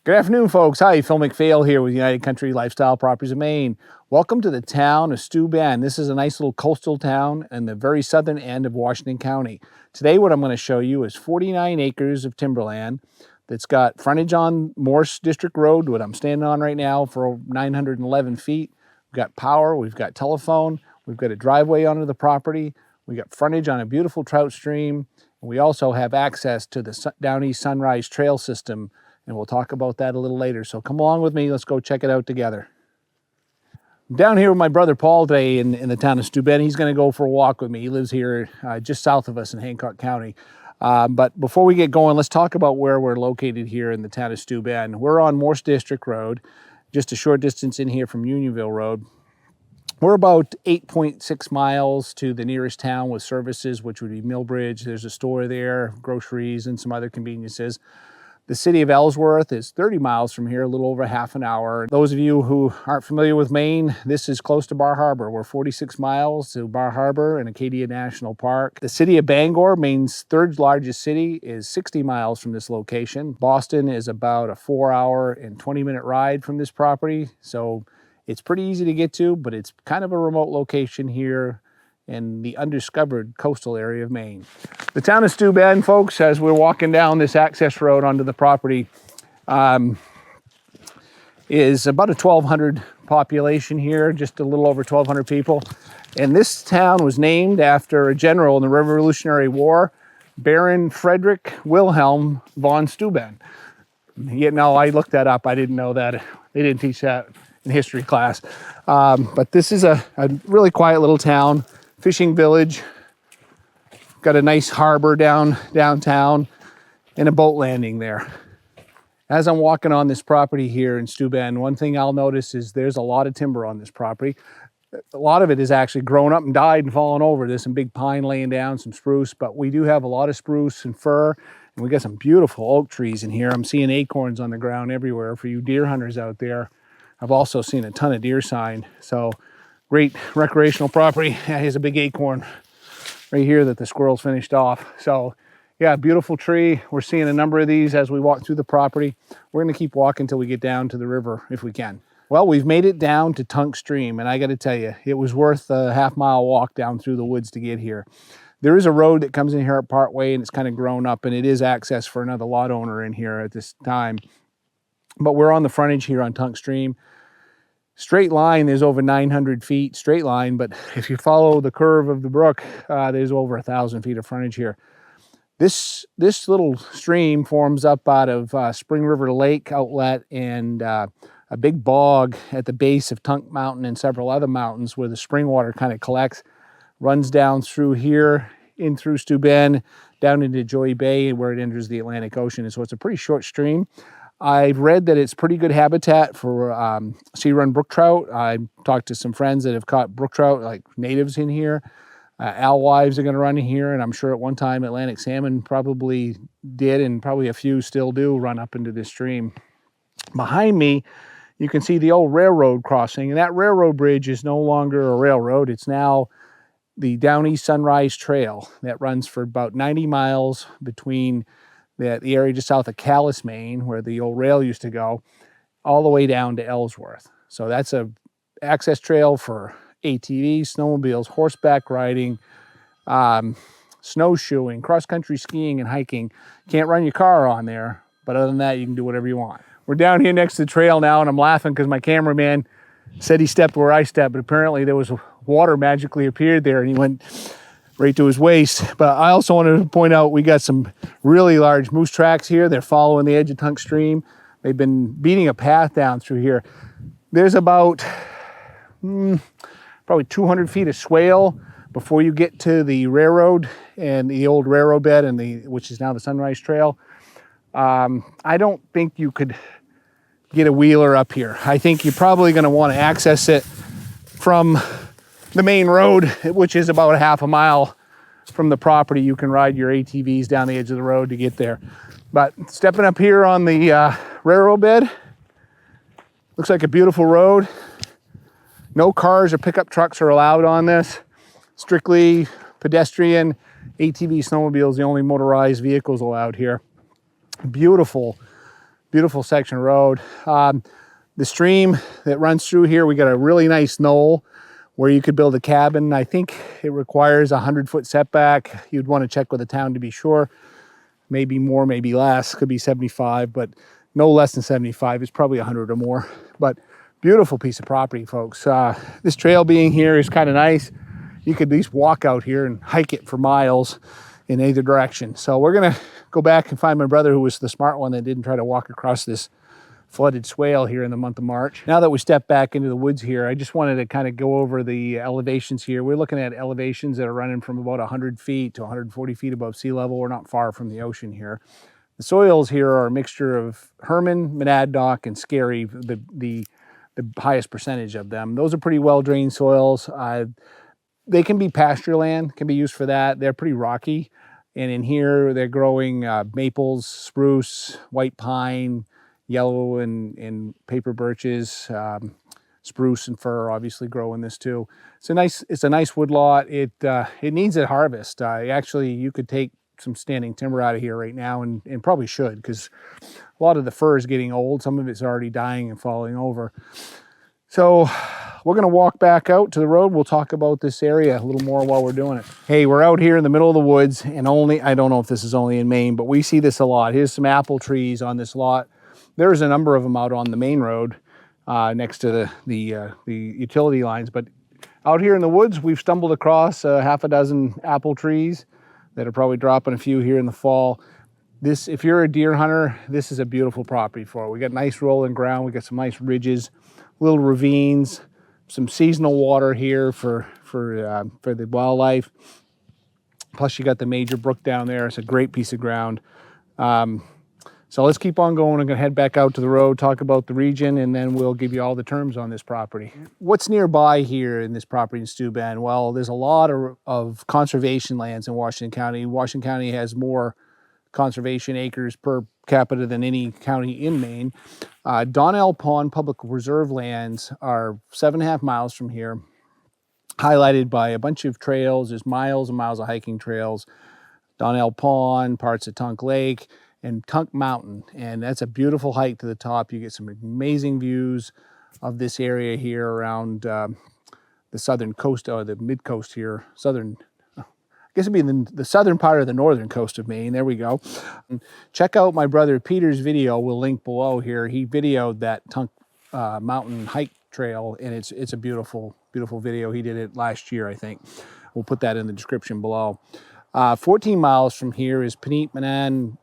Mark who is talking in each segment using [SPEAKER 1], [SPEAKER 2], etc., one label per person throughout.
[SPEAKER 1] Good afternoon, folks. Hi, Phil McPhail here with United Country Lifestyle Properties of Maine. Welcome to the town of Steuben. This is a nice little coastal town in the very southern end of Washington County. Today, what I'm going to show you is 49 acres of timberland that's got frontage on Morse District Rd, what I'm standing on right now, for 911 feet. We've got power, we've got telephone, we've got a driveway onto the property, we've got frontage on a beautiful trout stream, and we also have access to the Down East Sunrise Trail system, and we'll talk about that a little later. So come along with me, let's go check it out together. I'm down here with my brother Paul today in the town of Steuben. He's going to go for a walk with me. He lives here just south of us in Hancock County. But before we get going, let's talk about where we're located here in the town of Steuben. We're on Morse District Rd, just a short distance in here from Unionville Road. We're about 8.6 miles to the nearest town with services, which would be Milbridge. There's a store there, groceries, and some other conveniences. The city of Ellsworth is 30 miles from here, a little over half an hour. Those of you who aren't familiar with Maine, this is close to Bar Harbor. We're 46 miles to Bar Harbor and Acadia National Park. The city of Bangor, Maine's third largest city, is 60 miles from this location. Boston is about a 4-hour and 20-minute ride from this property. So it's pretty easy to get to, but it's kind of a remote location here in the undiscovered coastal area of Maine. The town of Steuben, folks, as we're walking down this access road onto the property, is about a 1,200 population here, just a little over 1,200 people. And this town was named after a general in the Revolutionary War, Baron Friedrich Wilhelm von Steuben. Yet, no, I looked that up. I didn't know that. They didn't teach that in history class. But this is a really quiet little town. Fishing village, got a nice harbor downtown and a boat landing there. As I'm walking on this property here in Steuben, one thing I'll notice is there's a lot of timber on this property. A lot of it is actually grown up and died and fallen over. There's some big pine laying down, some spruce, but we do have a lot of spruce and fir, and we got some beautiful oak trees in here. I'm seeing acorns on the ground everywhere for you deer hunters out there. I've also seen a ton of deer sign, so great recreational property. Yeah, here's a big acorn right here that the squirrels finished off. So yeah, beautiful tree. We're seeing a number of these as we walk through the property. We're gonna keep walking until we get down to the river if we can. Well, we've made it down to Tunk Stream, and I gotta tell you, it was worth a half-mile walk down through the woods to get here. There is a road that comes in here at part way, and it's kind of grown up, and it is access for another lot owner in here at this time. But we're on the frontage here on Tunk Stream. Straight line, there's over 900 feet, straight line, but if you follow the curve of the brook, there's over 1,000 feet of frontage here. This little stream forms up out of Spring River Lake outlet and a big bog at the base of Tunk Mountain and several other mountains where the spring water kind of collects, runs down through here, in through Steuben, down into Joey Bay where it enters the Atlantic Ocean. And so it's a pretty short stream. I've read that it's pretty good habitat for sea-run brook trout. I talked to some friends that have caught brook trout, like natives in here. Alewives are going to run in here, and I'm sure at one time Atlantic salmon probably did, and probably a few still do, run up into this stream. Behind me, you can see the old railroad crossing, and that railroad bridge is no longer a railroad. It's now the Down East Sunrise Trail that runs for about 90 miles between the area just south of Calais, Maine, where the old rail used to go, all the way down to Ellsworth. So that's a access trail for ATVs, snowmobiles, horseback riding, snowshoeing, cross-country skiing and hiking. Can't run your car on there, but other than that, you can do whatever you want. We're down here next to the trail now, and I'm laughing because my cameraman said he stepped where I stepped, but apparently there was water magically appeared there, and he went right to his waist. But I also wanted to point out we got some really large moose tracks here. They're following the edge of Tunk Stream. They've been beating a path down through here. There's about probably 200 feet of swale before you get to the railroad and the old railroad bed, and which is now the Sunrise Trail. I don't think you could get a wheeler up here. I think you're probably going to want to access it from the main road, which is about a half a mile from the property. You can ride your ATVs down the edge of the road to get there. But stepping up here on the railroad bed, looks like a beautiful road. No cars or pickup trucks are allowed on this. Strictly pedestrian, ATV, snowmobiles, the only motorized vehicles allowed here. Beautiful Beautiful section of road. The stream that runs through here, we got a really nice knoll where you could build a cabin. I think it requires a 100-foot setback. You'd want to check with the town to be sure. Maybe more, maybe less, could be 75, but no less than 75. It's probably 100 or more. But beautiful piece of property, folks. This trail being here is kind of nice. You could at least walk out here and hike it for miles in either direction. So we're gonna go back and find my brother, who was the smart one that didn't try to walk across this flooded swale here in the month of March. Now that we step back into the woods here, I just wanted to kind of go over the elevations here. We're looking at elevations that are running from about 100 feet to 140 feet above sea level. We're not far from the ocean here. The soils here are a mixture of Herman, Monadnock, and Scary, the highest percentage of them. Those are pretty well drained soils. They can be pasture land, can be used for that. They're pretty rocky. And in here, they're growing maples, spruce, white pine, yellow and paper birches, spruce and fir obviously grow in this too. It's a nice wood lot. It needs a harvest. Actually, you could take some standing timber out of here right now and probably should, because a lot of the fir is getting old. Some of it's already dying and falling over. So we're gonna walk back out to the road. We'll talk about this area a little more while we're doing it. Hey, we're out here in the middle of the woods, and I don't know if this is only in Maine, but we see this a lot. Here's some apple trees on this lot. There's a number of them out on the main road next to the utility lines. But out here in the woods, we've stumbled across half a dozen apple trees that are probably dropping a few here in the fall. If you're a deer hunter, this is a beautiful property for it. We got nice rolling ground. We got some nice ridges, little ravines, some seasonal water here for the wildlife. Plus you got the major brook down there. It's a great piece of ground. So let's keep on going. I'm gonna head back out to the road, talk about the region, and then we'll give you all the terms on this property. What's nearby here in this property in Steuben? Well, there's a lot of conservation lands in Washington County. Washington County has more conservation acres per capita than any county in Maine. Donnell Pond Public Reserve lands are 7.5 miles from here, highlighted by a bunch of trails. There's miles and miles of hiking trails. Donnell Pond, parts of Tunk Lake, and Tunk Mountain, and that's a beautiful hike to the top. You get some amazing views of this area here around the southern coast, or the mid coast here, I guess it'd be the southern part of the northern coast of Maine. There we go. Check out my brother Peter's video. We'll link below here. He videoed that Tunk Mountain hike trail, and it's a beautiful, beautiful video. He did it last year, I think. We'll put that in the description below. 14 miles from here is Penetmanan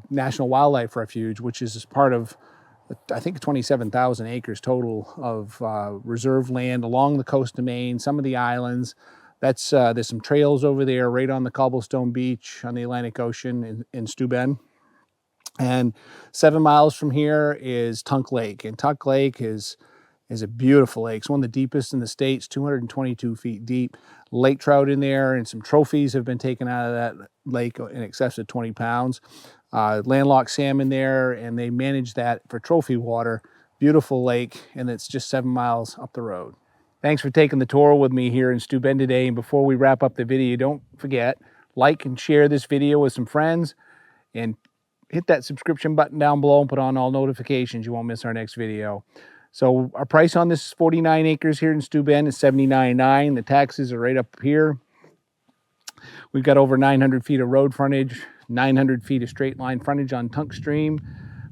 [SPEAKER 1] National Wildlife Refuge, which is part of, I think, 27,000 acres total of reserve land along the coast of Maine, some of the islands. There's some trails over there right on the cobblestone beach on the Atlantic Ocean in Steuben. And 7 miles from here is Tunk Lake. And Tunk Lake is a beautiful lake. It's one of the deepest in the States, 222 feet deep. Lake trout in there, and some trophies have been taken out of that lake in excess of 20 pounds. Landlocked salmon there, and they manage that for trophy water. Beautiful lake, and it's just 7 miles up the road. Thanks for taking the tour with me here in Steuben today. And before we wrap up the video, don't forget, like and share this video with some friends, and hit that subscription button down below and put on all notifications. You won't miss our next video. So our price on this 49 acres here in Steuben is $79,900. The taxes are right up here. We've got over 900 feet of road frontage, 900 feet of straight line frontage on Tunk Stream.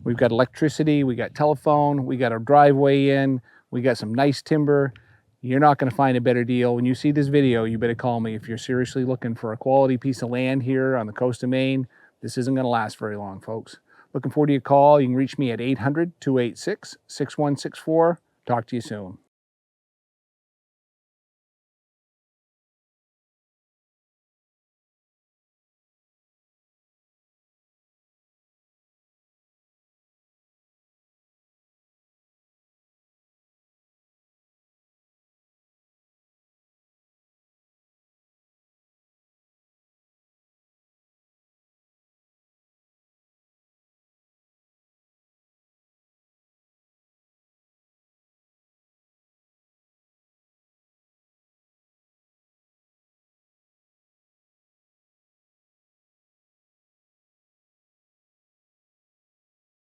[SPEAKER 1] We've got electricity, we got telephone, we got our driveway in, we got some nice timber. You're not going to find a better deal. When you see this video, you better call me. If you're seriously looking for a quality piece of land here on the coast of Maine, this isn't going to last very long, folks. Looking forward to your call. You can reach me at 800-286-6164. Talk to you soon.